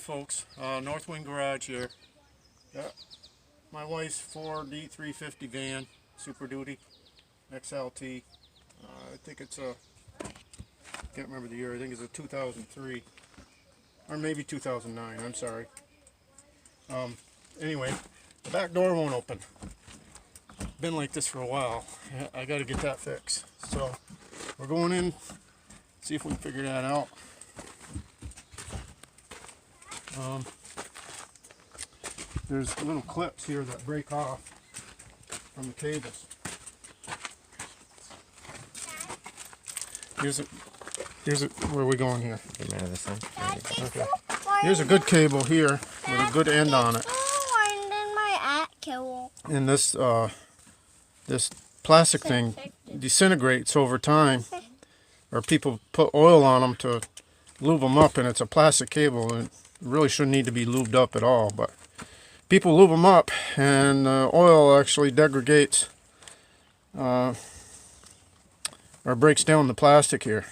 folks, Northwind Garage here. Got my wife's Ford E-350 van, Super Duty, XLT. I think it's a, can't remember the year, I think it's a 2003, or maybe 2009, I'm sorry. Anyway, the back door won't open. Been like this for a while. I got to get that fixed. So we're going in, see if we can figure that out. There's little clips here that break off from the cables. Here's where are we going here? Okay. Here's a good cable here with a good end on it. And this this plastic thing disintegrates over time, or people put oil on them to lube them up, and it's a plastic cable and it really shouldn't need to be lubed up at all, but people lube them up and oil actually degrades or breaks down the plastic here.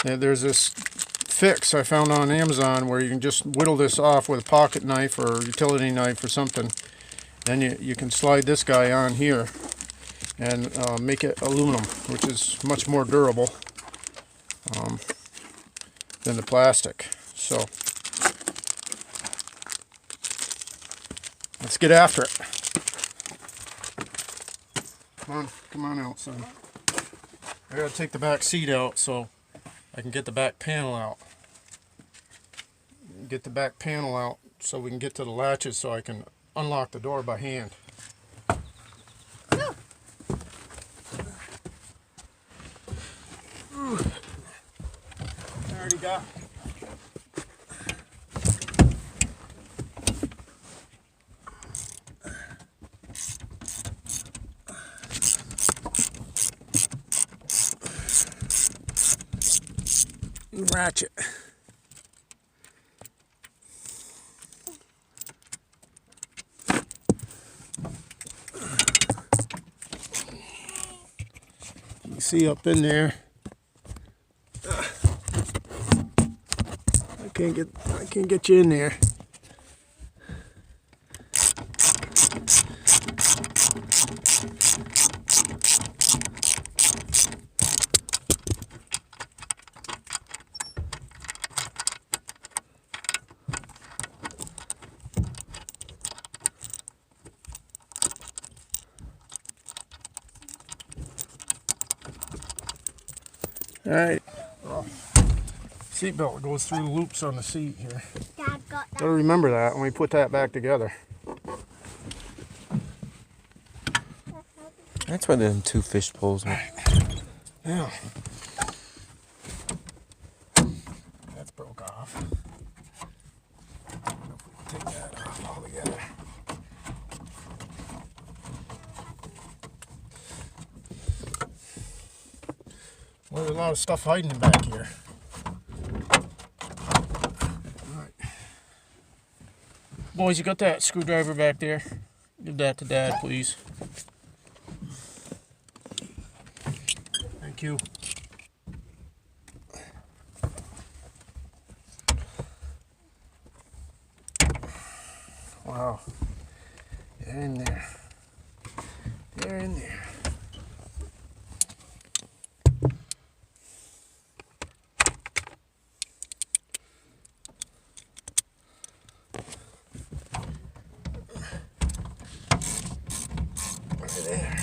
And there's this fix I found on Amazon where you can just whittle this off with a pocket knife or utility knife or something. Then you can slide this guy on here and make it aluminum, which is much more durable than the plastic. So let's get after it. Come on out, son. I gotta take the back seat out so I can get the back panel out. Get the back panel out so we can get to the latches so I can unlock the door by hand. I already got ratchet. You see up in there, I can't get you in there. All right, seat belt goes through the loops on the seat here. Dad got that. Gotta remember that when we put that back together. That's why them two fish poles are. Yeah. That's broke off. I don't know if we can take that off altogether. Well, there's a lot of stuff hiding in back here. Alright. Boys, you got that screwdriver back there? Give that to Dad, please. Thank you. Wow. They're in there. They're in there. There.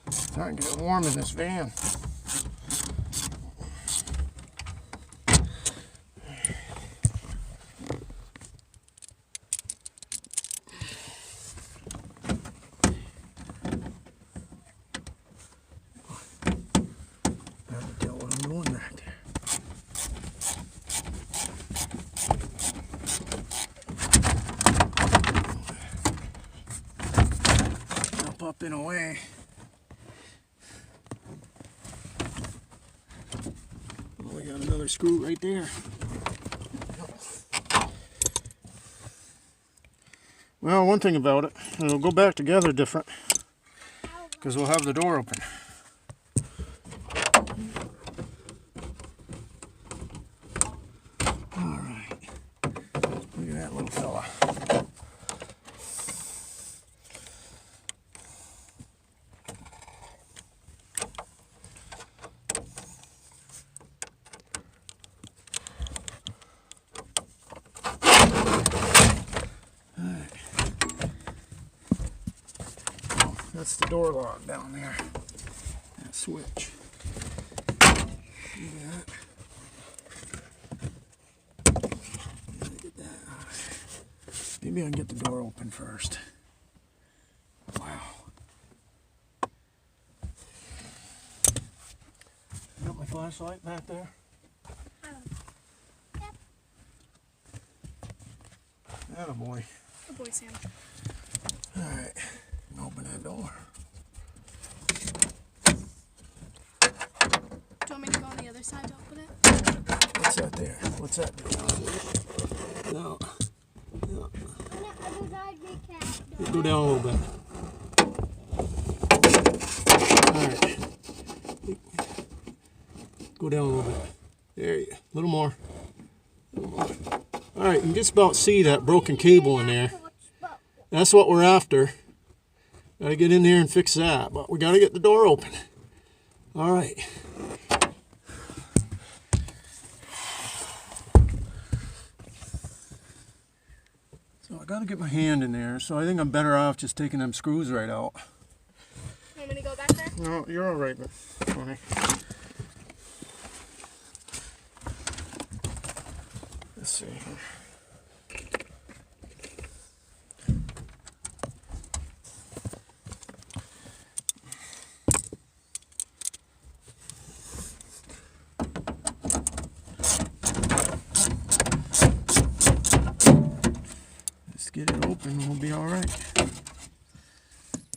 Starting to get warm in this van. up in a way. Oh, we got another screw right there. Well, one thing about it, it'll go back together different because we'll have the door open. All right, look at that little fella. That's the door lock down there. That switch. See that? Look at that. Maybe I can get the door open first. Wow. Got my flashlight back there? Yep. Attaboy. Good boy, Sam. Alright. Open that door. Do you want me to go on the other side to open it? What's that there? What's that do? No. No. Go down a little bit. Alright. Go down a little bit. There you go. A little more. Alright, you can just about see that broken cable in there. That's what we're after. Gotta get in there and fix that, but we gotta get the door open. All right. So I gotta get my hand in there, so I think I'm better off just taking them screws right out. Want me to go back there? No, you're all right, but Tony. Let's see here. Get it open, we'll be all right.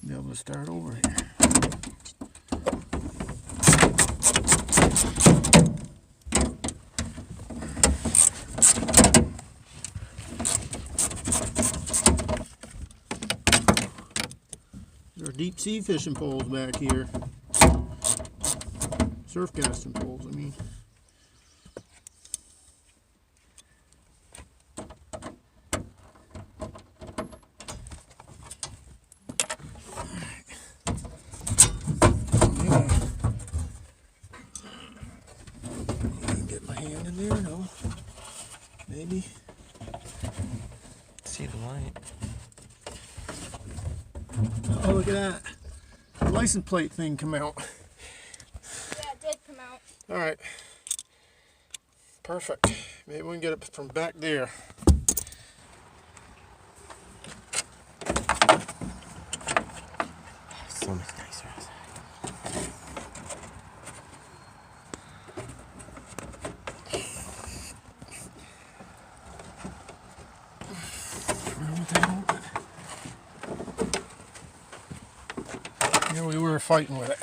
Be able to start over here. There are deep sea fishing poles back here. Surf casting poles, I mean. Maybe. See the light. Oh, look at that. The license plate thing come out. Yeah, it did come out. All right. Perfect. Maybe we can get it from back there. So much nicer. Here we were fighting with it.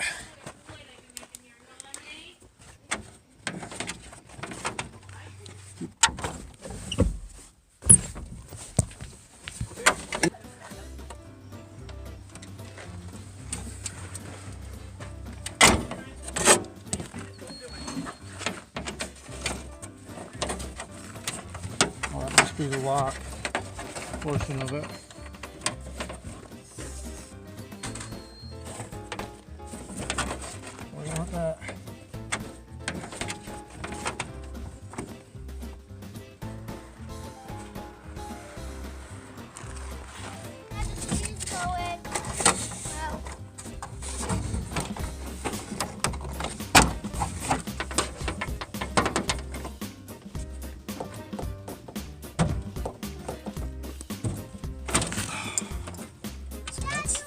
Well, that must be the lock portion of it. We want that.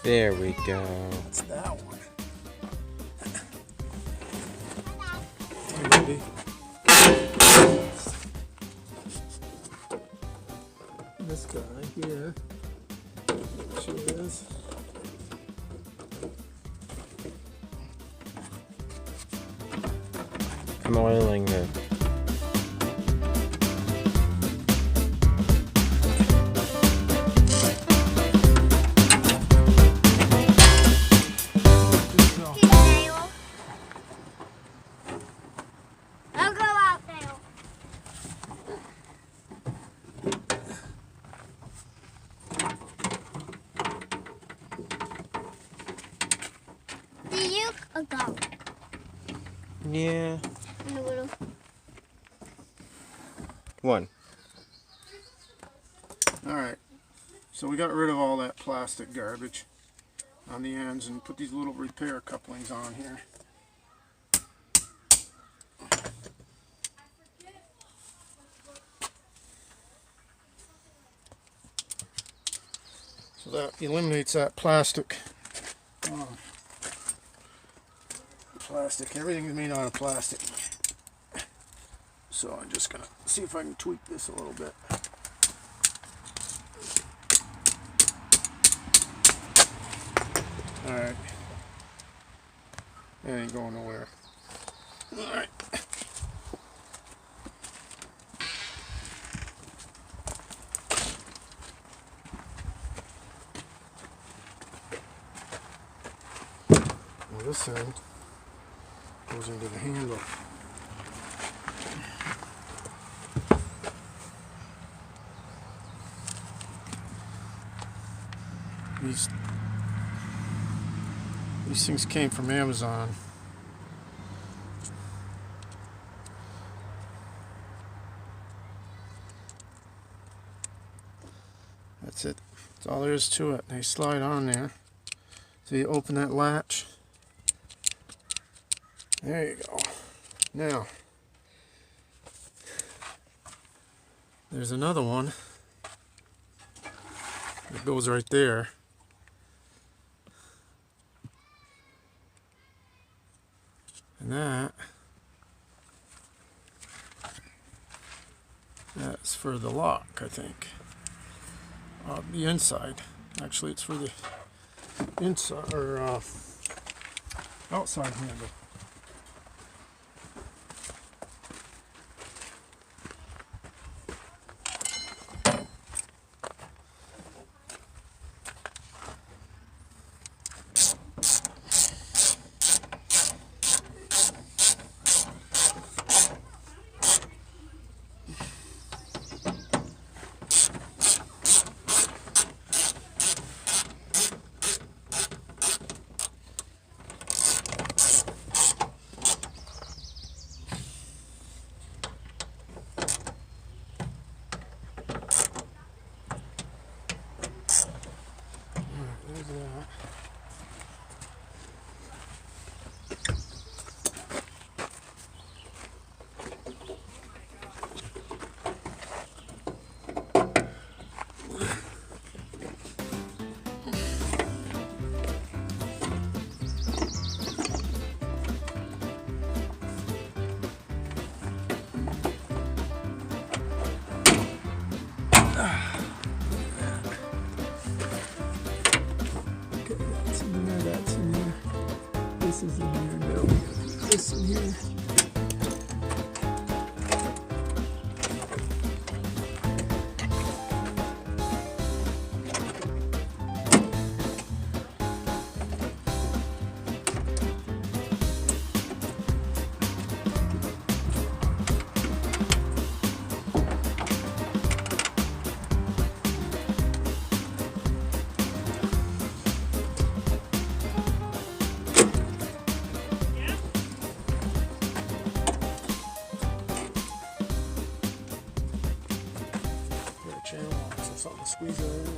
There we go. That's that one. Hey, baby. This guy here. Sure is. I'm oiling it. Dale. I'll go out, Dale. Do you go? Yeah. In the little. One. Alright, so we got rid of all that plastic garbage on the ends and put these little repair couplings on here. So that eliminates that plastic. Everything is made out of plastic. So I'm just gonna see if I can tweak this a little bit. Alright. That ain't going nowhere. Alright. Well, this end goes into the handle. These things came from Amazon. That's it. That's all there is to it. They slide on there. So you open that latch. There you go. Now, there's another one that goes right there. And that's for the lock, I think. The inside. Actually, it's for the inside or outside handle. There's that. That's in there. This is in here. No, this in here. Channel, so something to squeeze it in there.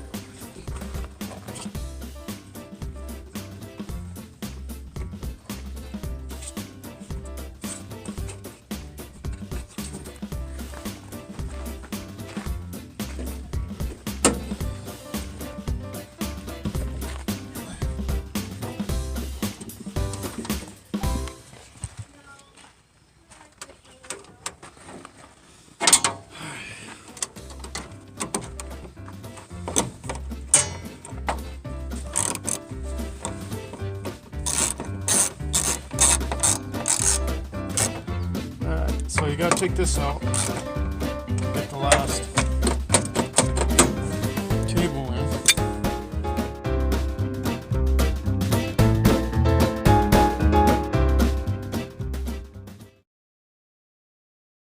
you gotta take this out. Get the last